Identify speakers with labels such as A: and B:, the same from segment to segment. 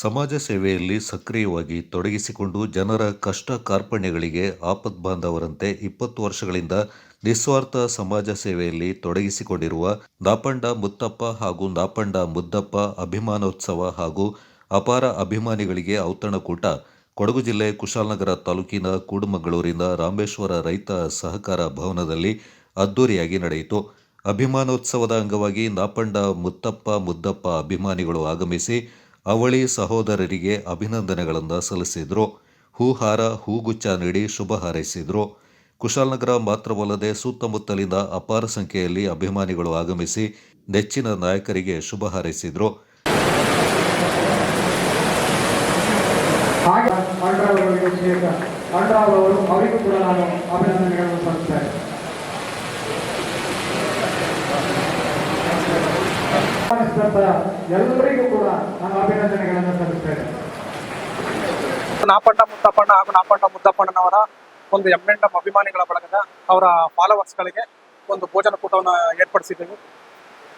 A: ಸಮಾಜ ಸೇವೆಯಲ್ಲಿ ಸಕ್ರಿಯವಾಗಿ ತೊಡಗಿಸಿಕೊಂಡು ಜನರ ಕಷ್ಟ ಕಾರ್ಪಣ್ಯಗಳಿಗೆ ಆಪದ್ಬಾಂಧವರಂತೆ 20 ವರ್ಷಗಳಿಂದ ನಿಸ್ವಾರ್ಥ ಸಮಾಜ ಸೇವೆಯಲ್ಲಿ ತೊಡಗಿಸಿಕೊಂಡಿರುವ ನಾಪಂಡ ಮುತ್ತಪ್ಪ ಹಾಗೂ ನಾಪಂಡ ಮುದ್ದಪ್ಪ ಅಭಿಮಾನೋತ್ಸವ ಹಾಗೂ ಅಪಾರ ಅಭಿಮಾನಿಗಳಿಗೆ ಔತಣಕೂಟ ಕೊಡಗು ಜಿಲ್ಲೆ ಕುಶಾಲನಗರ ತಾಲೂಕಿನ ಕೂಡುಮಂಗಳೂರಿನ ರಾಮೇಶ್ವರ ರೈತ ಸಹಕಾರ ಭವನದಲ್ಲಿ ಅದ್ದೂರಿಯಾಗಿ ನಡೆಯಿತು. ಅಭಿಮಾನೋತ್ಸವದ ಅಂಗವಾಗಿ ನಾಪಂಡ ಮುತ್ತಪ್ಪ ಮುದ್ದಪ್ಪ ಅಭಿಮಾನಿಗಳು ಆಗಮಿಸಿ ಅವಳಿ ಸಹೋದರರಿಗೆ ಅಭಿನಂದನೆಗಳನ್ನು ಸಲ್ಲಿಸಿದರು. ಹೂಹಾರ ಹೂಗುಚ್ಛ ನೀಡಿ ಶುಭ ಹಾರೈಸಿದರು. ಕುಶಾಲನಗರ ಮಾತ್ರವಲ್ಲದೆ ಸುತ್ತಮುತ್ತಲಿನ ಅಪಾರ ಸಂಖ್ಯೆಯಲ್ಲಿ ಅಭಿಮಾನಿಗಳು ಆಗಮಿಸಿ ನೆಚ್ಚಿನ ನಾಯಕರಿಗೆ ಶುಭ ಹಾರೈಸಿದರು.
B: ಎಲ್ಲರಿಗೂ ಕೂಡ ನಾನು ಅಭಿನಂದನೆಗಳನ್ನು ಸಲ್ಲಿಸ್ತೇನೆ.
C: ನಾಪಂಡ ಮುದ್ದಪ್ಪಣ್ಣ ಹಾಗೂ ನಾಪಂಡ ಮುದ್ದಪ್ಪಣ್ಣನವರ ಒಂದು ಎಮ್ಮೆಂಡಮ್ ಅಭಿಮಾನಿಗಳ ಬಳಗದ ಅವರ ಫಾಲೋವರ್ಸ್ಗಳಿಗೆ ಒಂದು ಭೋಜನ ಕೂಟವನ್ನು ಏರ್ಪಡಿಸಿದ್ದೆವು.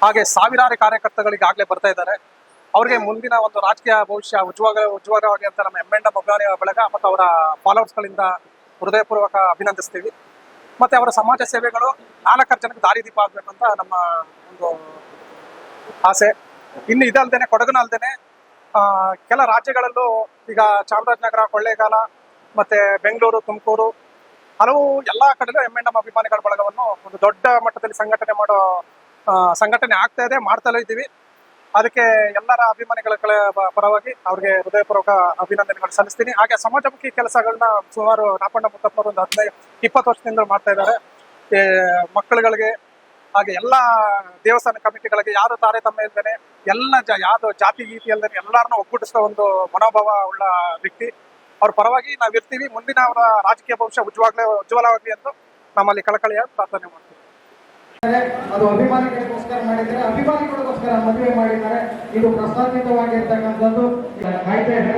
C: ಹಾಗೆ ಸಾವಿರಾರು ಕಾರ್ಯಕರ್ತಗಳಿಗೆ ಆಗಲೇ ಬರ್ತಾ ಇದ್ದಾರೆ. ಅವರಿಗೆ ಮುಂದಿನ ಒಂದು ರಾಜಕೀಯ ಭವಿಷ್ಯ ಉಜ್ವಲವಾಗಿ ಅಂತ ನಮ್ಮ ಎಮ್ಮೆಂಡಮ್ ಅಭಿಮಾನಿಗಳ ಬಳಗ ಮತ್ತು ಅವರ ಫಾಲೋವರ್ಸ್ಗಳಿಂದ ಹೃದಯಪೂರ್ವಕ ಅಭಿನಂದಿಸ್ತೀವಿ. ಮತ್ತು ಅವರ ಸಮಾಜ ಸೇವೆಗಳು 4 ಜನಕ್ಕೆ ದಾರಿದೀಪ ಆಗಬೇಕಂತ ನಮ್ಮ ಒಂದು ಆಸೆ. ಇನ್ನು ಇದಲ್ದೇನೆ ಕೊಡಗುನಲ್ದೇನೆ ಕೆಲ ರಾಜ್ಯಗಳಲ್ಲೂ ಈಗ ಚಾಮರಾಜನಗರ, ಕೊಳ್ಳೇಗಾಲ ಮತ್ತೆ ಬೆಂಗಳೂರು, ತುಮಕೂರು ಹಲವು ಎಲ್ಲ ಕಡೆಲೂ ಎಮ್ಮೆಂಡಮ್ ಅಭಿಮಾನಿಗಳ ಬಳಗವನ್ನು ಒಂದು ದೊಡ್ಡ ಮಟ್ಟದಲ್ಲಿ ಸಂಘಟನೆ ಆಗ್ತಾ ಇದೆ, ಮಾಡ್ತಲೇ ಇದ್ದೀವಿ. ಅದಕ್ಕೆ ಎಲ್ಲರ ಅಭಿಮಾನಿಗಳ ಪರವಾಗಿ ಅವ್ರಿಗೆ ಹೃದಯಪೂರ್ವಕ ಅಭಿನಂದನೆಗಳು ಸಲ್ಲಿಸ್ತೀನಿ. ಹಾಗೆ ಸಮಾಜಮುಖಿ ಕೆಲಸಗಳನ್ನ ಸುಮಾರು ನಾಪಂಡ ಮುತ್ತಪ್ಪರು ಒಂದು 15-20 ವರ್ಷದಿಂದ ಮಾಡ್ತಾ ಇದ್ದಾರೆ. ಮಕ್ಕಳುಗಳಿಗೆ ಹಾಗೆ ಎಲ್ಲ ದೇವಸ್ಥಾನ ಕಮಿಟಿಗಳಿಗೆ ಯಾರು ತಾರತಮ್ಯ ಇಲ್ದೇನೆ ಎಲ್ಲ ಯಾವ್ದು ಜಾತಿ ಗೀತಿ ಅಲ್ದೇನೆ ಎಲ್ಲರನ್ನ ಒಗ್ಗೂಡಿಸೋ ಒಂದು ಮನೋಭಾವ ಉಳ್ಳ ವ್ಯಕ್ತಿ. ಅವ್ರ ಪರವಾಗಿ ನಾವಿರ್ತೀವಿ. ಮುಂದಿನ ಅವರ ರಾಜಕೀಯ ಭವಿಷ್ಯ ಉಜ್ವಲವಾಗಲಿ ಎಂದು ನಮ್ಮಲ್ಲಿ ಕಳಕಳಿಯ ಪ್ರಾರ್ಥನೆ ಮಾಡ್ತೀವಿ.
B: ಅದು ಅಭಿಮಾನಿಗಳಿಗೋಸ್ಕರ ಮಾಡಿದ್ದಾರೆ, ಅಭಿಮಾನಿಗಳಿಗೋಸ್ಕರ ಮದುವೆ ಮಾಡಿದ್ದಾರೆ. ಇದು ಪ್ರಸ್ತಾಪಿತವಾಗಿರ್ತಕ್ಕಂಥದ್ದು.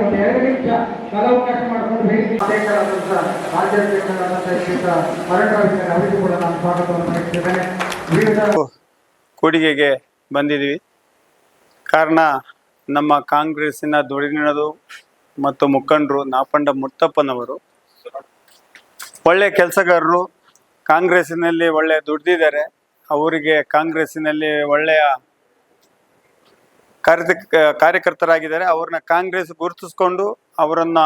B: ಒಂದು 2 ನಿಮಿಷ ಕಾಲಾವಕಾಶ ಮಾಡಿಕೊಂಡು ಅವರಿಗೂ ಕೂಡ ನಾನು ಸ್ವಾಗತವನ್ನು ಬಯಸಿದ್ದೇನೆ.
D: ಕೊಡುಗೆಗೆ ಬಂದಿದ್ದೀವಿ. ಕಾರಣ ನಮ್ಮ ಕಾಂಗ್ರೆಸ್ಸಿನ ಧುರೀಣರು ಮತ್ತು ಮುಖಂಡರು ನಾಪಂಡ ಮುತ್ತಪ್ಪನವರು ಒಳ್ಳೆ ಕೆಲಸಗಾರರು. ಕಾಂಗ್ರೆಸ್ಸಿನಲ್ಲಿ ಒಳ್ಳೆ ದುಡ್ದಿದ್ದಾರೆ. ಅವರಿಗೆ ಕಾಂಗ್ರೆಸ್ಸಿನಲ್ಲಿ ಒಳ್ಳೆಯ ಕಾರ್ಯಕರ್ತರಾಗಿದ್ದಾರೆ. ಅವ್ರನ್ನ ಕಾಂಗ್ರೆಸ್ ಗುರುತಿಸ್ಕೊಂಡು ಅವರನ್ನ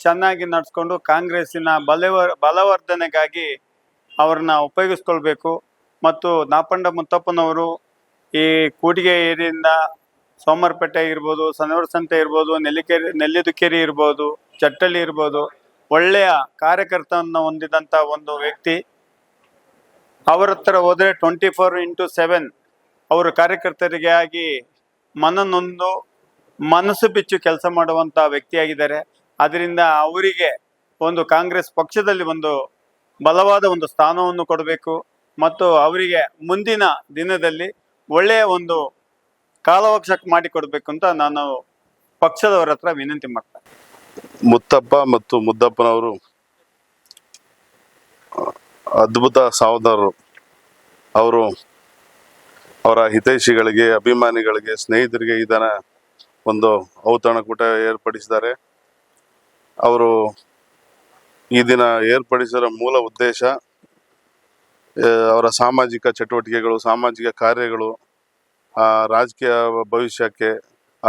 D: ಚೆನ್ನಾಗಿ ನಡೆಸ್ಕೊಂಡು ಕಾಂಗ್ರೆಸ್ಸಿನ ಬಲವರ್ಧನೆಗಾಗಿ ಅವ್ರನ್ನ ಉಪಯೋಗಿಸ್ಕೊಳ್ಬೇಕು. ಮತ್ತು ನಾಪಂಡ ಮುತ್ತಪ್ಪನವರು ಈ ಕೂಡಿಗೆ ಏರಿಯಿಂದ ಸೋಮವಾರಪೇಟೆ ಇರ್ಬೋದು, ಸನವರಸಂತೆ ಇರ್ಬೋದು, ನೆಲ್ಲಿದುಕೇರಿ ಇರ್ಬೋದು, ಚಟ್ಟಳ್ಳಿ ಇರ್ಬೋದು, ಒಳ್ಳೆಯ ಕಾರ್ಯಕರ್ತನ ಹೊಂದಿದಂಥ ಒಂದು ವ್ಯಕ್ತಿ. ಅವರ ಹತ್ರ ಹೋದರೆ 24x7 ಅವರು ಕಾರ್ಯಕರ್ತರಿಗೆ ಆಗಿ ಮನನೊಂದು ಮನಸ್ಸು ಬಿಚ್ಚು ಕೆಲಸ ಮಾಡುವಂಥ ವ್ಯಕ್ತಿಯಾಗಿದ್ದಾರೆ. ಅದರಿಂದ ಅವರಿಗೆ ಒಂದು ಕಾಂಗ್ರೆಸ್ ಪಕ್ಷದಲ್ಲಿ ಒಂದು ಬಲವಾದ ಒಂದು ಸ್ಥಾನವನ್ನು ಕೊಡಬೇಕು ಮತ್ತು ಅವರಿಗೆ ಮುಂದಿನ ದಿನದಲ್ಲಿ ಒಳ್ಳೆಯ ಒಂದು ಕಾಲಾವಕಾಶ ಮಾಡಿಕೊಡ್ಬೇಕು ಅಂತ ನಾನು ಪಕ್ಷದವರ ಹತ್ರ ವಿನಂತಿ ಮಾಡ್ತೇನೆ.
E: ಮುತ್ತಪ್ಪ ಮತ್ತು ಮುದ್ದಪ್ಪನವರು ಅದ್ಭುತ ಸಹೋದರರು. ಅವರು ಅವರ ಹಿತೈಷಿಗಳಿಗೆ, ಅಭಿಮಾನಿಗಳಿಗೆ, ಸ್ನೇಹಿತರಿಗೆ ಈ ದಿನ ಒಂದು ಔತಣಕೂಟ ಏರ್ಪಡಿಸಿದ್ದಾರೆ. ಅವರು ಈ ದಿನ ಏರ್ಪಡಿಸಿದ ಮೂಲ ಉದ್ದೇಶ ಅವರ ಸಾಮಾಜಿಕ ಚಟುವಟಿಕೆಗಳು, ಸಾಮಾಜಿಕ ಕಾರ್ಯಗಳು, ರಾಜಕೀಯ ಭವಿಷ್ಯಕ್ಕೆ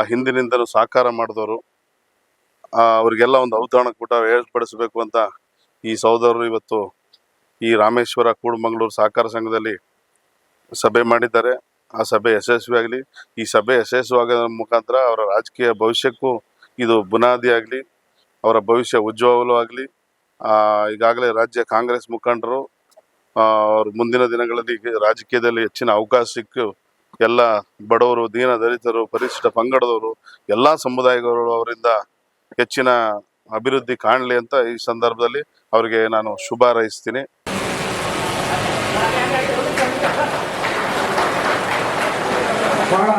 E: ಹಿಂದಿನಿಂದಲೂ ಸಹಕಾರ ಮಾಡಿದವರು. ಅವರಿಗೆಲ್ಲ ಒಂದು ಔತಣಕೂಟ ಏರ್ಪಡಿಸಬೇಕು ಅಂತ ಈ ಸಹೋದರರು ಇವತ್ತು ಈ ರಾಮೇಶ್ವರ ಕೂಡುಮಂಗಳೂರು ಸಹಕಾರ ಸಂಘದಲ್ಲಿ ಸಭೆ ಮಾಡಿದ್ದಾರೆ. ಆ ಸಭೆ ಯಶಸ್ವಿಯಾಗಲಿ. ಈ ಸಭೆ ಯಶಸ್ವಿಯಾಗೋದ್ರ ಮುಖಾಂತರ ಅವರ ರಾಜಕೀಯ ಭವಿಷ್ಯಕ್ಕೂ ಇದು ಬುನಾದಿ ಆಗಲಿ, ಅವರ ಭವಿಷ್ಯ ಉಜ್ವಲವಾಗಲಿ. ಈಗಾಗಲೇ ರಾಜ್ಯ ಕಾಂಗ್ರೆಸ್ ಮುಖಂಡರು ಅವ್ರ ಮುಂದಿನ ದಿನಗಳಲ್ಲಿ ರಾಜಕೀಯದಲ್ಲಿ ಹೆಚ್ಚಿನ ಅವಕಾಶ ಸಿಕ್ಕು ಎಲ್ಲ ಬಡವರು, ದೀನ ದಲಿತರು, ಪರಿಶಿಷ್ಟ ಪಂಗಡದವರು, ಎಲ್ಲ ಸಮುದಾಯಗಳು ಅವರಿಂದ ಹೆಚ್ಚಿನ ಅಭಿವೃದ್ಧಿ ಕಾಣಲಿ ಅಂತ ಈ ಸಂದರ್ಭದಲ್ಲಿ ಅವರಿಗೆ ನಾನು ಶುಭ ಹಾರೈಸ್ತೀನಿ.
B: ಬಹಳ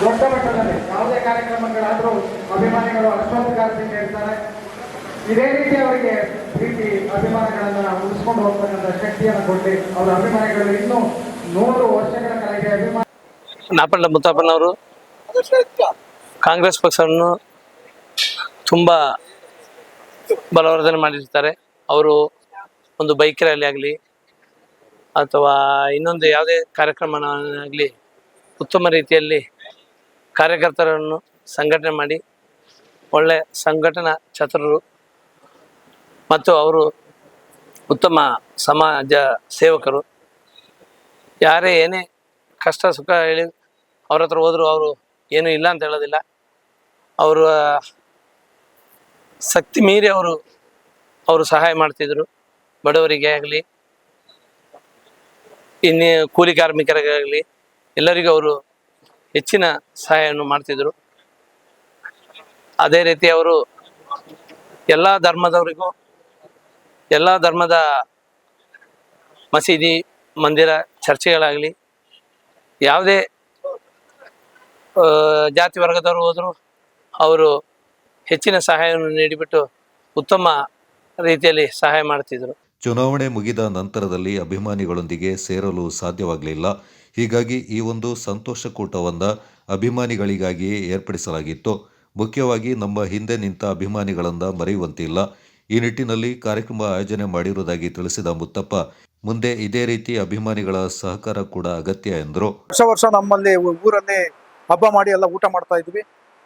B: ದೊಡ್ಡ ಮಟ್ಟದಲ್ಲಿ ಯಾವುದೇ ಕಾರ್ಯಕ್ರಮಗಳಾದರೂ ಅಭಿಮಾನಿಗಳು ಅಷ್ಟೊಂದು ಇರ್ತಾರೆ. ಇದೇ ರೀತಿ ಅವರಿಗೆ ಪ್ರೀತಿ ಅಭಿಮಾನಿಗಳನ್ನು ನಾವು ಉಳಿಸ್ಕೊಂಡು ಹೋಗ್ತಕ್ಕಂಥ ಶಕ್ತಿಯನ್ನು ಕೊಟ್ಟು ಅವರ ಅಭಿಮಾನಿಗಳು ಇನ್ನೂ 100 ವರ್ಷಗಳ ಕಾಲ
F: ನಾಪಂಡ ಮುತ್ತಪ್ಪನವರು ಕಾಂಗ್ರೆಸ್ ಪಕ್ಷವನ್ನು ತುಂಬ ಬಲವರ್ಧನೆ ಮಾಡಿರ್ತಾರೆ. ಅವರು ಒಂದು ಬೈಕ್ ರ್ಯಾಲಿ ಆಗಲಿ ಅಥವಾ ಇನ್ನೊಂದು ಯಾವುದೇ ಕಾರ್ಯಕ್ರಮನಾಗಲಿ ಉತ್ತಮ ರೀತಿಯಲ್ಲಿ ಕಾರ್ಯಕರ್ತರನ್ನು ಸಂಘಟನೆ ಮಾಡಿ ಒಳ್ಳೆ ಸಂಘಟನಾ ಚತುರರು ಮತ್ತು ಅವರು ಉತ್ತಮ ಸಮಾಜ ಸೇವಕರು. ಯಾರೇ ಏನೇ ಕಷ್ಟ ಸುಖ ಹೇಳಿ ಅವ್ರ ಹತ್ರ ಹೋದರೂ ಅವರು ಏನೂ ಇಲ್ಲ ಅಂತ ಹೇಳೋದಿಲ್ಲ. ಅವರ ಶಕ್ತಿ ಮೀರಿ ಅವರು ಸಹಾಯ ಮಾಡ್ತಿದ್ರು. ಬಡವರಿಗೆ ಆಗಲಿ ಇನ್ನು ಕೂಲಿ ಕಾರ್ಮಿಕರಿಗಾಗಲಿ ಎಲ್ಲರಿಗೂ ಅವರು ಹೆಚ್ಚಿನ ಸಹಾಯವನ್ನು ಮಾಡ್ತಿದ್ರು. ಅದೇ ರೀತಿ ಅವರು ಎಲ್ಲ ಧರ್ಮದವರಿಗೂ ಎಲ್ಲ ಧರ್ಮದ ಮಸೀದಿ ಮಂದಿರ ಚರ್ಚೆಗಳಾಗಲಿ ಯಾವುದೇ ಜಾತಿ ವರ್ಗದವರು ಹೋದರೂ ಅವರು ಹೆಚ್ಚಿನ ಸಹಾಯವನ್ನು ನೀಡಿಬಿಟ್ಟು ಉತ್ತಮ ರೀತಿಯಲ್ಲಿ ಸಹಾಯ ಮಾಡ್ತಿದ್ರು.
A: ಚುನಾವಣೆ ಮುಗಿದ ನಂತರದಲ್ಲಿ ಅಭಿಮಾನಿಗಳೊಂದಿಗೆ ಸೇರಲು ಸಾಧ್ಯವಾಗಲಿಲ್ಲ. ಹೀಗಾಗಿ ಈ ಒಂದು ಸಂತೋಷಕೂಟವನ್ನು ಅಭಿಮಾನಿಗಳಿಗಾಗಿಯೇ ಏರ್ಪಡಿಸಲಾಗಿತ್ತು. ಮುಖ್ಯವಾಗಿ ನಮ್ಮ ಹಿಂದೆ ನಿಂತ ಅಭಿಮಾನಿಗಳನ್ನು ಮರೆಯುವಂತಿಲ್ಲ. ಈ ನಿಟ್ಟಿನಲ್ಲಿ ಕಾರ್ಯಕ್ರಮ ಆಯೋಜನೆ ಮಾಡಿರುವುದಾಗಿ ತಿಳಿಸಿದ ಮುತ್ತಪ್ಪ, ಮುಂದೆ ಇದೇ ರೀತಿ ಅಭಿಮಾನಿಗಳ ಸಹಕಾರ ಕೂಡ ಅಗತ್ಯ ಎಂದರು.
C: ವರ್ಷ ನಮ್ಮಲ್ಲಿ ಊರಲ್ಲಿ ಹಬ್ಬ ಮಾಡಿ ಎಲ್ಲ ಊಟ ಮಾಡ್ತಾ ಇದ್ವಿ.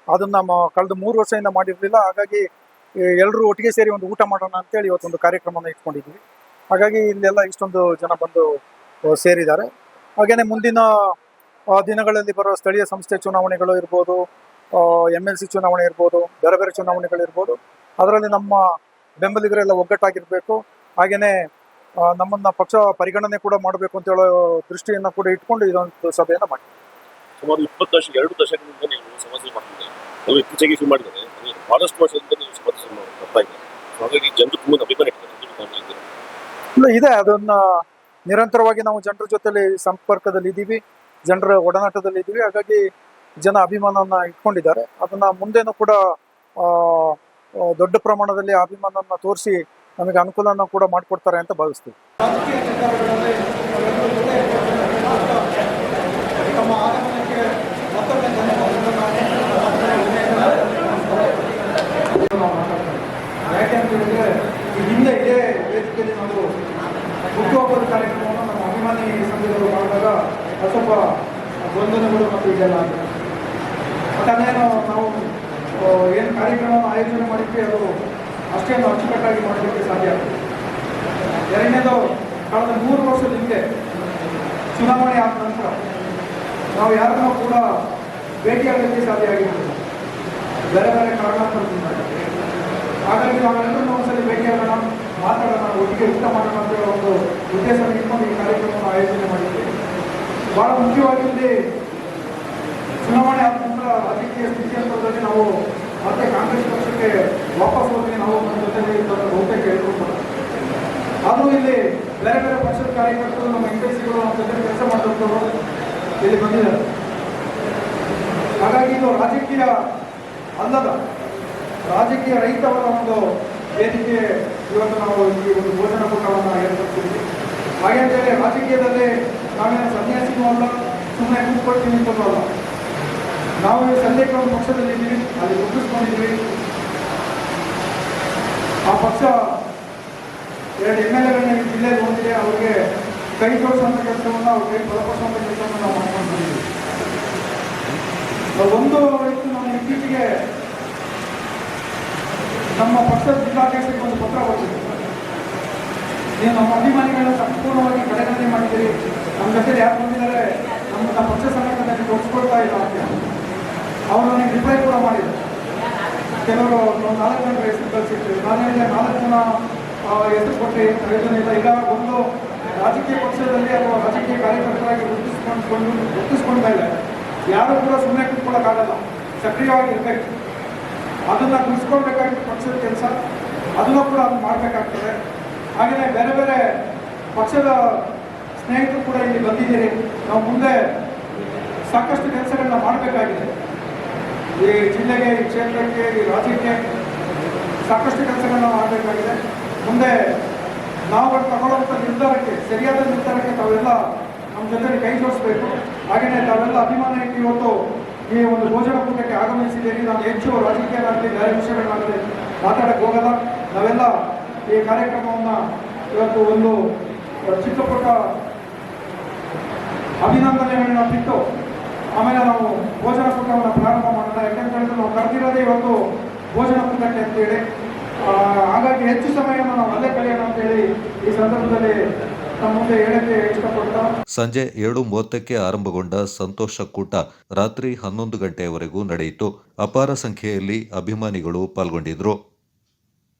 C: ಅದನ್ನ ಕಳೆದ 3 ವರ್ಷದಿಂದ ಮಾಡಿರಲಿಲ್ಲ. ಹಾಗಾಗಿ ಎಲ್ಲರೂ ಒಟ್ಟಿಗೆ ಸೇರಿ ಒಂದು ಊಟ ಮಾಡೋಣ ಅಂತೇಳಿ ಇವತ್ತೊಂದು ಕಾರ್ಯಕ್ರಮನ ಇಟ್ಕೊಂಡಿದ್ವಿ. ಹಾಗಾಗಿ ಇಲ್ಲೆಲ್ಲ ಇಷ್ಟೊಂದು ಜನ ಬಂದು ಸೇರಿದ್ದಾರೆ. ಹಾಗೇನೆ ಮುಂದಿನ ದಿನಗಳಲ್ಲಿ ಬರೋ ಸ್ಥಳೀಯ ಸಂಸ್ಥೆ ಚುನಾವಣೆಗಳು ಇರ್ಬೋದು, MLC ಚುನಾವಣೆ ಇರ್ಬೋದು, ಬೇರೆ ಬೇರೆ ಚುನಾವಣೆಗಳಿರ್ಬೋದು, ಅದರಲ್ಲಿ ನಮ್ಮ ಬೆಂಬಲಿಗರೆಲ್ಲ ಒಗ್ಗಟ್ಟಾಗಿರ್ಬೇಕು. ಹಾಗೇನೆ ನಮ್ಮನ್ನ ಪಕ್ಷ ಪರಿಗಣನೆ ಕೂಡ ಮಾಡಬೇಕು ಅಂತ ಹೇಳೋ ದೃಷ್ಟಿಯನ್ನ ಕೂಡ ಇಟ್ಕೊಂಡು ಇದೊಂದು ಸಭೆಯನ್ನ ಮಾಡಿ
G: ಸುಮಾರು 2 ದಶಕದಿಂದ ನೀವು ಸಮಾಜ ಮಾಡ್ತಿದ್ದಾರೆ. ಅವರು ಇತ್ತೀಚೆಗೆ ಶುರು ಮಾಡಿದ್ದಾರೆ. ಬಹಳಷ್ಟು ವರ್ಷದಿಂದ ನೀವು ಸಮಾಜ ಮಾಡ್ತಾ ಇದ್ದಾರೆ. ಹಾಗಾಗಿ ಜನರು ತುಂಬ ಅಭಿಮಾನ ಇಟ್ಟಿದ್ದಾರೆ.
C: ಇಲ್ಲ ಇದೆ, ಅದನ್ನ ನಿರಂತರವಾಗಿ ನಾವು ಜನರ ಜೊತೆಲಿ ಸಂಪರ್ಕದಲ್ಲಿ ಇದ್ದೀವಿ, ಜನರ ಒಡನಾಟದಲ್ಲಿ ಇದ್ದೀವಿ. ಹಾಗಾಗಿ ಜನ ಅಭಿಮಾನನ ಇಟ್ಕೊಂಡಿದ್ದಾರೆ. ಅದನ್ನ ಮುಂದೇನು ಕೂಡ ದೊಡ್ಡ ಪ್ರಮಾಣದಲ್ಲಿ ಅಭಿಮಾನನ ತೋರಿಸಿ ನಮಗೆ ಅನುಕೂಲನ ಕೂಡ ಮಾಡಿಕೊಡ್ತಾರೆ ಅಂತ ಭಾವಿಸ್ತೀವಿ.
B: ಯಾಕೆಂತಂದರೆ ಹಿಂದೆ ಇದೇ ವೇದಿಕೆಯಲ್ಲಿ ನಾವು ಹುಟ್ಟುಹಬ್ಬದ ಕಾರ್ಯಕ್ರಮವನ್ನು ನಮ್ಮ ಅಭಿಮಾನಿ ಸಂಘದವರು ಮಾಡಿದಾಗ ಸ್ವಲ್ಪ ಗೊಂದಲಗಳು ಮತ್ತು ಇದೆಲ್ಲ ಆಗಿದೆ. ಮತ್ತು ಅದೇನು ನಾವು ಏನು ಕಾರ್ಯಕ್ರಮವನ್ನು ಆಯೋಜನೆ ಮಾಡಿದ್ವಿ ಅದು ಅಷ್ಟೇನು ಅಚ್ಚುಕಟ್ಟಾಗಿ ಮಾಡಲಿಕ್ಕೆ ಸಾಧ್ಯ ಆಗ್ತದೆ. ಎರಡನೇದು, ಕಳೆದ 3 ವರ್ಷದ ಹಿಂದೆ ಚುನಾವಣೆ ಆದ ನಂತರ ನಾವು ಯಾರನ್ನೂ ಕೂಡ ಭೇಟಿಯಾಗಲಿಕ್ಕೆ ಸಾಧ್ಯ ಆಗಿರಲಿಲ್ಲ, ಬೇರೆ ಬೇರೆ ಕಾರಣಾಂತರದಿಂದ. ಹಾಗಾಗಿ ನಾವೆಲ್ಲರೂ ಒಂದ್ಸಲಿ ಭೇಟಿಯಾಗೋಣ, ಮಾತಾಡೋಣ, ಒಟ್ಟಿಗೆ ಊಟ ಮಾಡೋಣ ಅಂತ ಹೇಳೋ ಒಂದು ಉದ್ದೇಶ ಇಟ್ಕೊಂಡು ಈ ಕಾರ್ಯಕ್ರಮವನ್ನು ಆಯೋಜನೆ ಮಾಡಿದ್ವಿ. ಭಾಳ ಮುಖ್ಯವಾಗಿ ಇಲ್ಲಿ ಚುನಾವಣೆ ಆದ ನಂತರ ರಾಜಕೀಯ ಸ್ಥಿತಿಯಂತರದಲ್ಲಿ ನಾವು ಮತ್ತೆ ಕಾಂಗ್ರೆಸ್ ಪಕ್ಷಕ್ಕೆ ವಾಪಸ್ ಹೋಗಿ ನಾವು ನಮ್ಮ ಜೊತೆಗೆ ಬಹುತೇಕ ಹೇಳ್ಕೊಂಡು, ಆದರೂ ಇಲ್ಲಿ ಬೇರೆ ಬೇರೆ ಪಕ್ಷದ ಕಾರ್ಯಕರ್ತರು, ನಮ್ಮ ಇಂಡಸ್ಟ್ರಿಗಳು ನಮ್ಮ ಜೊತೆ ಕೆಲಸ ಮಾಡಿದವರು ಇಲ್ಲಿ ಬಂದಿದ್ದಾರೆ. ಹಾಗಾಗಿ ಇದು ರಾಜಕೀಯ ಅಲ್ಲದ, ರಾಜಕೀಯ ರಹಿತವಾದ ಒಂದು ವೇದಿಕೆ ಇವತ್ತು ನಾವು ಈ ಒಂದು ಭೋಜನ ಕೂಟವನ್ನು ಏರ್ಪಡಿಸಿದ್ವಿ. ಹಾಗೆ ಅಂತೇಳಿ ರಾಜಕೀಯದಲ್ಲಿ ನಾವೇನು ಸನ್ಯಾಸಿನೂ ಅಲ್ಲ, ಸುಮ್ಮನೆ ಕೂತ್ಕೊಳ್ತೀವಿ ಅಂತಲೂ ಅಲ್ಲ. ನಾವು ಈ ಸದ್ಯಕ್ಕೆ ಒಂದು ಪಕ್ಷದಲ್ಲಿದ್ದೀವಿ, ಅಲ್ಲಿ ಗುರುತಿಸ್ಕೊಂಡಿದ್ದೀವಿ. ಆ ಪಕ್ಷ 2 MLAಗಳನ್ನ ಈ ಜಿಲ್ಲೆಯಲ್ಲಿ ಹೊಂದಿದೆ. ಅವ್ರಿಗೆ ಕೈ ಜೋಡಿಸುವಂಥ ಕೆಲಸವನ್ನು, ಅವ್ರ ಕೈ ಬಲಪಡಿಸುವಂಥ ಕೆಲಸವನ್ನು ನಾವು ಮಾಡ್ಕೊಂಡಿದ್ದೀವಿ. ಒಂದು ರೀತಿ ನಾವು ಇತ್ತೀಚೆಗೆ ನಮ್ಮ ಪಕ್ಷದ ಜಿಲ್ಲಾಧ್ಯಕ್ಷರಿಗೆ ಒಂದು ಪತ್ರ ಬರ್ತಿದೆ. ನೀವು ನಮ್ಮ ಅಭಿಮಾನಿಗಳನ್ನ ಸಂಪೂರ್ಣವಾಗಿ ಕಡೆಗಣನೆ ಮಾಡಿದ್ದೀರಿ, ನಮ್ಮ ಜೊತೆ ಯಾರು ಬಂದಿದ್ದಾರೆ ನಮ್ಮ ಪಕ್ಷ ಸಂಘಟನೆಯಲ್ಲಿ ತೋರಿಸ್ಕೊಳ್ತಾ ಇಲ್ಲ ಅಂತ ಅವರು ನನಗೆ ರಿಪ್ಲೈ ಕೂಡ ಮಾಡಿದರು. ಕೆಲವರು 4 ಜನರ ಹೆಸರು ಕಳಿಸಿದ್ರು. ನಾನು ಹೇಳಿದೆ 4 ಜನ ಹೆಸರು ಕೊಟ್ಟರೆ ಪ್ರಯೋಜನ ಇಲ್ಲ. ಈಗ ಒಂದು ರಾಜಕೀಯ ಪಕ್ಷದಲ್ಲಿ ಅಥವಾ ರಾಜಕೀಯ ಕಾರ್ಯಕರ್ತರಾಗಿ ಗುರುತಿಸ್ಕೊಂಡ ಇಲ್ಲ ಯಾರು ಕೂಡ ಸುಮ್ಮನೆ ಕೂತ್ಕೊಳ್ಳೋಕ್ಕಾಗಲ್ಲ, ಸಕ್ರಿಯವಾಗಿ ಇರಬೇಕು. ಅದನ್ನು ಗುರುತಿಸ್ಕೊಳ್ಬೇಕಾಗಿತ್ತು ಪಕ್ಷದ ಕೆಲಸ, ಅದನ್ನು ಕೂಡ ಅದನ್ನು ಮಾಡಬೇಕಾಗ್ತದೆ. ಹಾಗೆಯೇ ಬೇರೆ ಬೇರೆ ಪಕ್ಷದ ಸ್ನೇಹಿತರು ಕೂಡ ಇಲ್ಲಿ ಬಂದಿದ್ದೀರಿ. ನಾವು ಮುಂದೆ ಸಾಕಷ್ಟು ಕೆಲಸಗಳನ್ನ ಮಾಡಬೇಕಾಗಿದೆ. ಈ ಜಿಲ್ಲೆಗೆ, ಈ ಕ್ಷೇತ್ರಕ್ಕೆ, ಈ ರಾಜ್ಯಕ್ಕೆ ಸಾಕಷ್ಟು ಕೆಲಸಗಳನ್ನ ಮಾಡಬೇಕಾಗಿದೆ. ಮುಂದೆ ನಾವುಗಳು ತಗೊಳ್ಳುವಂಥ ನಿರ್ಧಾರಕ್ಕೆ, ಸರಿಯಾದ ನಿರ್ಧಾರಕ್ಕೆ ತಾವೆಲ್ಲ ನಮ್ಮ ಜೊತೆ ಕೈ ಜೋಡಿಸ್ಬೇಕು. ಹಾಗೆಯೇ ತಾವೆಲ್ಲ ಅಭಿಮಾನ ಇಟ್ಟು ಇವತ್ತು ಈ ಒಂದು ಭೋಜನ ಕೂಟಕ್ಕೆ ಆಗಮಿಸಿದ್ದೀರಿ. ನಾನು ಹೆಚ್ಚು ರಾಜಕೀಯ ಬೇರೆ ವಿಷಯಗಳನ್ನ ಮಾತಾಡಕ್ಕೆ ಹೋಗಲ್ಲ. ನಾವೆಲ್ಲ ಈ ಕಾರ್ಯಕ್ರಮವನ್ನು ಇವತ್ತು ಒಂದು ಚಿಕ್ಕ ಪುಟ್ಟ ಅಭಿನಂದನೆಗಳನ್ನ ಬಿಟ್ಟು ಆಮೇಲೆ ನಾವು ಭೋಜನ ಕೂಟವನ್ನು ಪ್ರಾರಂಭ ಮಾಡೋಣ. ಯಾಕಂತ ಹೇಳಿದ್ರೆ ನಾವು ಕರೆದಿರೋದೇ ಇವತ್ತು ಭೋಜನ ಕೂಟಕ್ಕೆ ಅಂತೇಳಿ. ಹಾಗಾಗಿ ಹೆಚ್ಚು ಸಮಯವನ್ನು ನಾವು ಅಲ್ಲೇ ಕಳೆಯೋಣ ಅಂತೇಳಿ ಈ ಸಂದರ್ಭದಲ್ಲಿ ನಮ್ಮ ಮುಂದೆ ಹೇಳಕ್ಕೆ ಇಷ್ಟಪಡ್ತಾ
A: ಸಂಜೆ 7:30ಕ್ಕೆ ಆರಂಭಗೊಂಡ ಸಂತೋಷ ಕೂಟ ರಾತ್ರಿ 11 ಗಂಟೆಯವರೆಗೂ ನಡೆಯಿತು. ಅಪಾರ ಸಂಖ್ಯೆಯಲ್ಲಿ ಅಭಿಮಾನಿಗಳು ಪಾಲ್ಗೊಂಡಿದ್ರು.